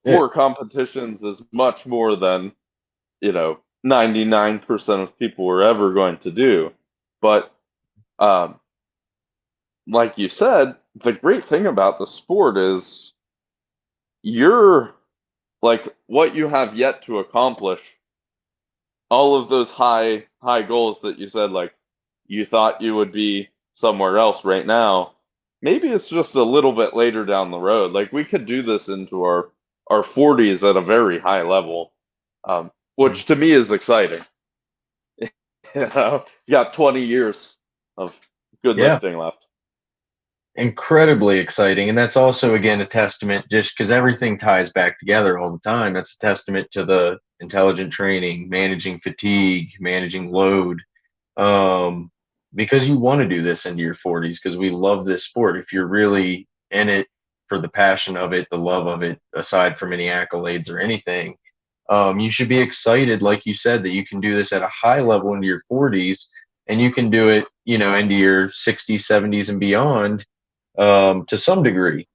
Yeah. four competitions is much more than, 99% of people were ever going to do. But um, like you said, the great thing about the sport is you're like what you have yet to accomplish, all of those high goals that you said, like you thought you would be somewhere else right now. Maybe it's just a little bit later down the road. Like we could do this into our 40s at a very high level, which to me is exciting. You got 20 years of good Yeah. lifting left. Incredibly exciting. And that's also, again, a testament, just because everything ties back together all the time. That's a testament to the intelligent training, managing fatigue, managing load. Um, because you want to do this into your 40s, because we love this sport. If you're really in it for the passion of it, the love of it, aside from any accolades or anything, you should be excited, like you said, that you can do this at a high level into your 40s, and you can do it, into your 60s, 70s, and beyond, to some degree.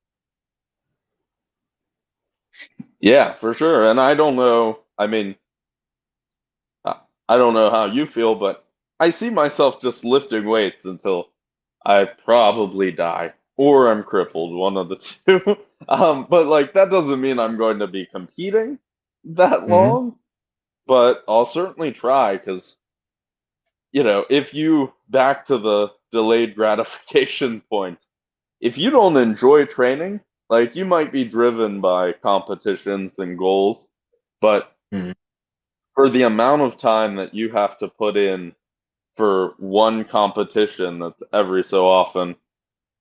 Yeah, for sure. And I don't know. I mean, I don't know how you feel, but I see myself just lifting weights until I probably die or I'm crippled, one of the two. But like that doesn't mean I'm going to be competing that Hmm. long, but I'll certainly try because, if you back to the delayed gratification point, if you don't enjoy training, like you might be driven by competitions and goals, but Hmm. for the amount of time that you have to put in for one competition that's every so often,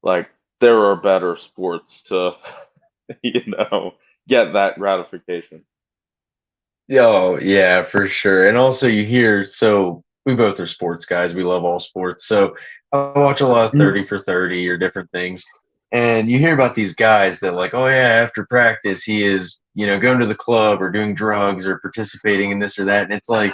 like there are better sports to, you know, get that gratification. Oh, yeah, for sure. And also, you hear, so we both are sports guys. We love all sports. So I watch a lot of 30 Mm. for 30 or different things. And you hear about these guys that, like, oh, yeah, after practice, he is, going to the club or doing drugs or participating in this or that. And it's like,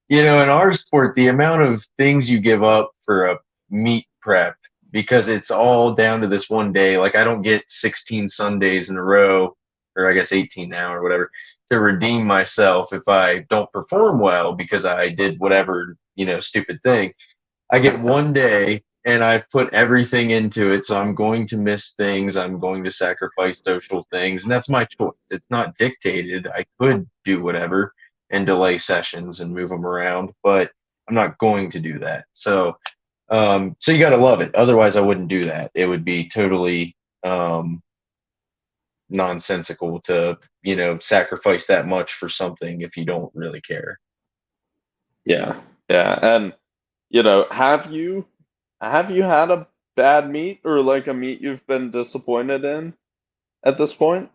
in our sport, the amount of things you give up for a meet prep, because it's all down to this one day. Like, I don't get 16 Sundays in a row, or I guess 18 now or whatever, to redeem myself if I don't perform well because I did whatever, stupid thing. I get one day and I've put everything into it. So I'm going to miss things. I'm going to sacrifice social things. And that's my choice. It's not dictated. I could do whatever and delay sessions and move them around, but I'm not going to do that. So you got to love it. Otherwise, I wouldn't do that. It would be totally, um, nonsensical to, sacrifice that much for something if you don't really care. Yeah, yeah, and have you had a bad meet or like a meet you've been disappointed in at this point?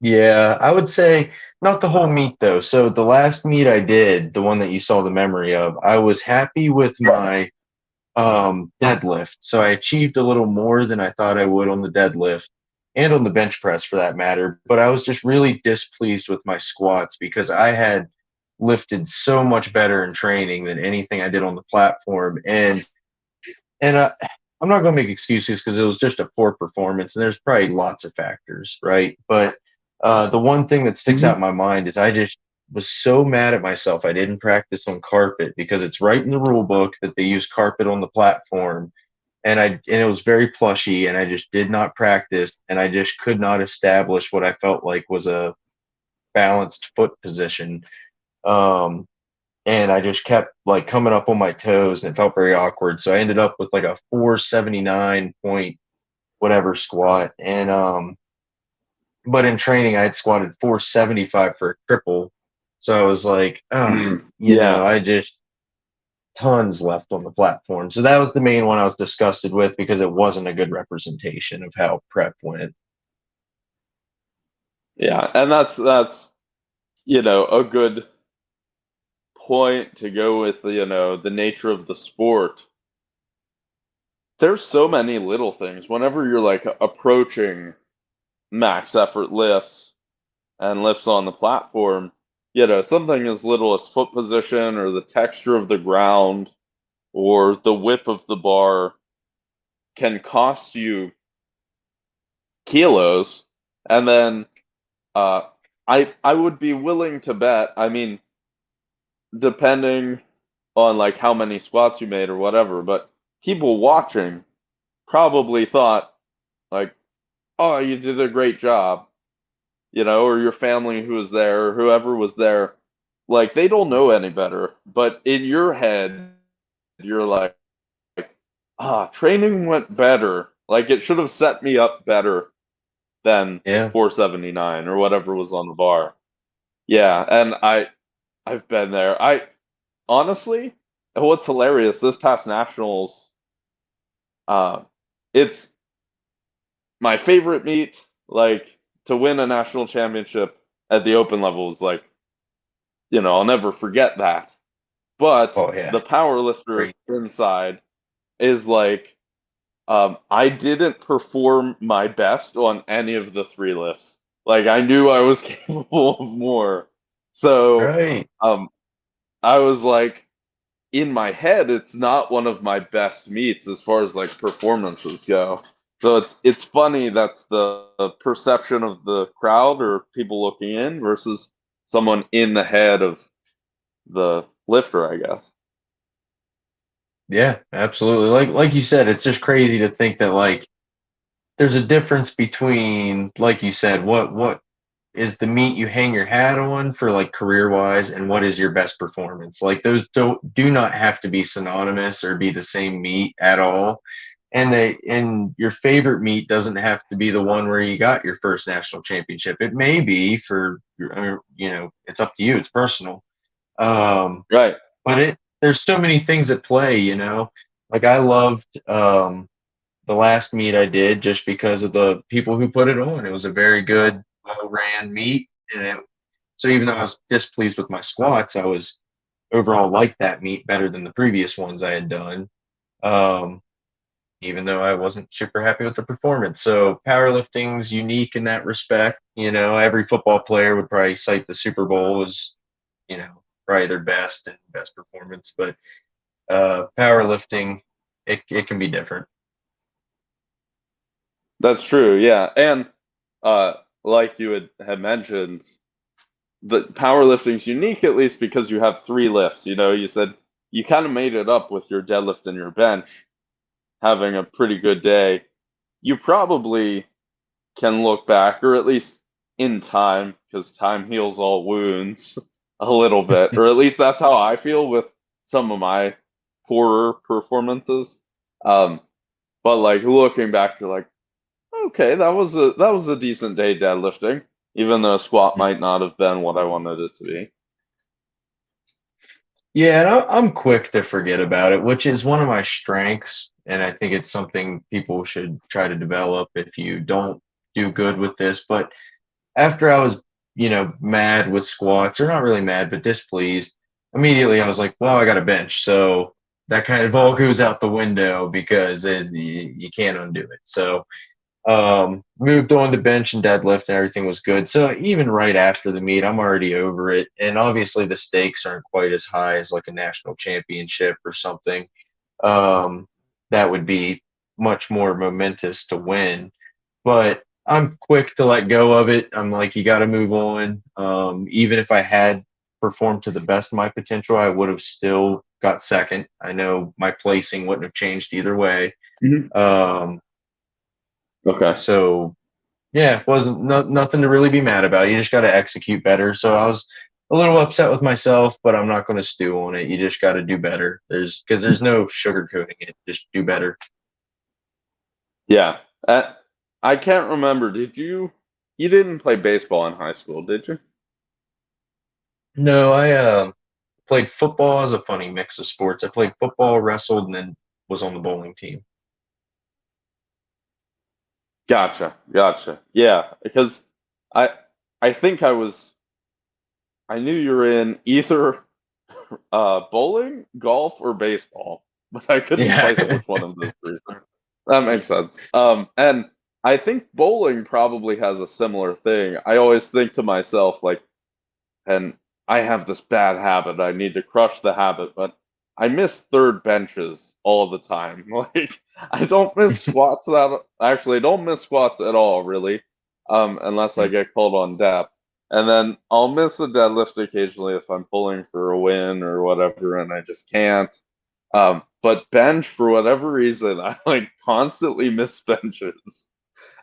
Yeah, I would say not the whole meet though. So the last meet I did, the one that you saw the memory of, I was happy with my deadlift. So I achieved a little more than I thought I would on the deadlift and on the bench press for that matter. But I was just really displeased with my squats because I had lifted so much better in training than anything I did on the platform. And I'm not going to make excuses because it was just a poor performance, and there's probably lots of factors, right? But the one thing that sticks out in Hmm. my mind is I just was so mad at myself. I didn't practice on carpet because it's right in the rule book that they use carpet on the platform, and it was very plushy, and I just did not practice, and I just could not establish what I felt like was a balanced foot position. Um, and I just kept like coming up on my toes and it felt very awkward. So I ended up with like a 479 point whatever squat. And but in training I had squatted 475 for a triple. So I was like, Yeah, I just tons left on the platform. So that was the main one I was disgusted with because it wasn't a good representation of how prep went. yeah, and that's a good point to go with the nature of the sport. There's so many little things whenever you're like approaching max effort lifts and lifts on the platform, something as little as foot position or the texture of the ground or the whip of the bar can cost you kilos. And then uh, I would be willing to bet. I mean, depending on like how many squats you made or whatever, but people watching probably thought like, "Oh, you did a great job," or your family who was there or whoever was there. Like they don't know any better, but in your head, you're like, training went better. Like it should have set me up better than Yeah. 479 or whatever was on the bar. Yeah, and I've been there. I honestly, what's hilarious, this past nationals, uh, it's my favorite meet. Like to win a national championship at the open level is like, I'll never forget that. But Oh yeah. the powerlifter Great. inside is like, I didn't perform my best on any of the three lifts. Like I knew I was capable of more. So Right. um, I was like, in my head, it's not one of my best meets as far as like performances go. So it's funny that's the perception of the crowd or people looking in versus someone in the head of the lifter, I guess. Yeah, absolutely. Like you said, it's just crazy to think that like there's a difference between, like you said, what is the meet you hang your hat on for like career wise and what is your best performance. Like those do not have to be synonymous or be the same meet at all. And your favorite meet doesn't have to be the one where you got your first national championship. It may be for it's up to you. It's personal. Um, Right. but there's so many things at play. Like I loved the last meet I did just because of the people who put it on. It was a very good, well ran meet, so even though I was displeased with my squats, I was overall liked that meet better than the previous ones I had done. Um, even though I wasn't super happy with the performance. So powerlifting's unique in that respect. Every football player would probably cite the Super Bowl as, probably their best and best performance, but powerlifting, it can be different. That's true, yeah. And uh like you had mentioned, the powerlifting's unique at least because you have three lifts. You said you kind of made it up with your deadlift and your bench, having a pretty good day. You probably can look back, or at least in time, because time heals all wounds a little bit, or at least that's how I feel with some of my poorer performances. Um, but like looking back, you're like, okay, that was a decent day deadlifting, even though squat might not have been what I wanted it to be. Yeah, and I'm quick to forget about it, which is one of my strengths, and I think it's something people should try to develop if you don't do good with this. But after I was, mad with squats, or not really mad, but displeased, immediately I was like, well, I got a bench. So that kind of all goes out the window because you can't undo it. So moved on to bench and deadlift and everything was good. So even right after the meet, I'm already over it. And obviously the stakes aren't quite as high as like a national championship or something. Um, that would be much more momentous to win. But I'm quick to let go of it. I'm like, you got to move on. Even if I had performed to the best of my potential, I would have still got second. I know my placing wouldn't have changed either way. Mhm. Um, Okay. so yeah, it wasn't nothing to really be mad about. You just got to execute better. So I was a little upset with myself, but I'm not going to stew on it. You just got to do better. There's no sugarcoating it. Just do better. Yeah. I can't remember. You didn't play baseball in high school, did you? No, I played football as a funny mix of sports. I played football, wrestled, and then was on the bowling team. Gotcha. Gotcha. Yeah, because I I think I knew you were in either bowling, golf, or baseball, but I couldn't Yeah. place which one of those three. That makes sense. And I think bowling probably has a similar thing. I always think to myself, like, and I have this bad habit. I need to crush the habit, but I miss third benches all the time. Like, I don't miss squats that actually, I don't miss squats at all, really. unless I get called on depth. And then I'll miss a deadlift occasionally if I'm pulling for a win or whatever, and I just can't. But bench, for whatever reason, I like constantly miss benches.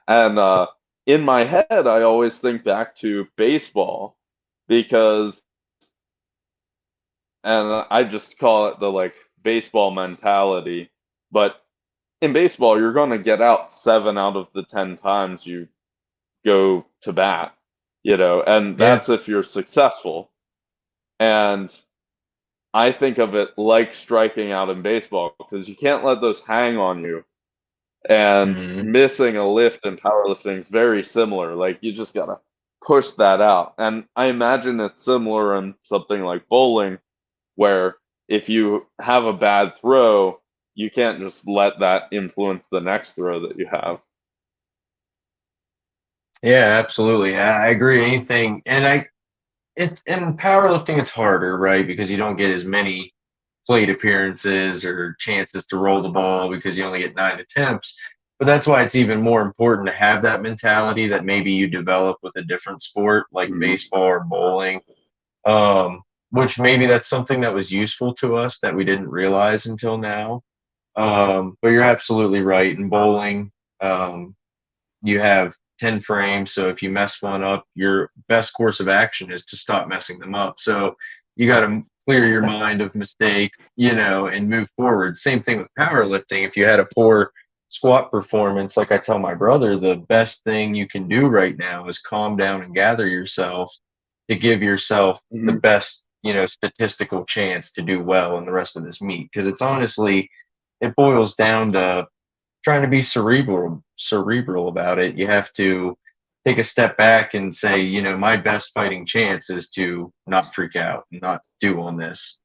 And in my head, I always think back to baseball because, and I just call it the like baseball mentality. But in baseball, you're going to get out 7 out of the 10 times you go to bat, and Yeah. that's if you're successful. And I think of it like striking out in baseball because you can't let those hang on you. And Mhm. missing a lift in powerlifting is very similar. Like you just gotta push that out. And I imagine it's similar in something like bowling, where if you have a bad throw, you can't just let that influence the next throw that you have. Yeah, absolutely. I agree. Anything, and in powerlifting, it's harder, right? Because you don't get as many plate appearances or chances to roll the ball because you only get 9 attempts. But that's why it's even more important to have that mentality that maybe you develop with a different sport like Mhm. baseball or bowling. Which maybe that's something that was useful to us that we didn't realize until now. But you're absolutely right. In bowling, um, you have 10 frames. So if you mess one up, your best course of action is to stop messing them up. So you got to clear your mind of mistakes, and move forward. Same thing with powerlifting. If you had a poor squat performance, like I tell my brother, the best thing you can do right now is calm down and gather yourself to give yourself the Mhm. best, statistical chance to do well in the rest of this meet. Because it's honestly, it boils down to trying to be cerebral about it. You have to take a step back and say, my best fighting chance is to not freak out and not stew on this.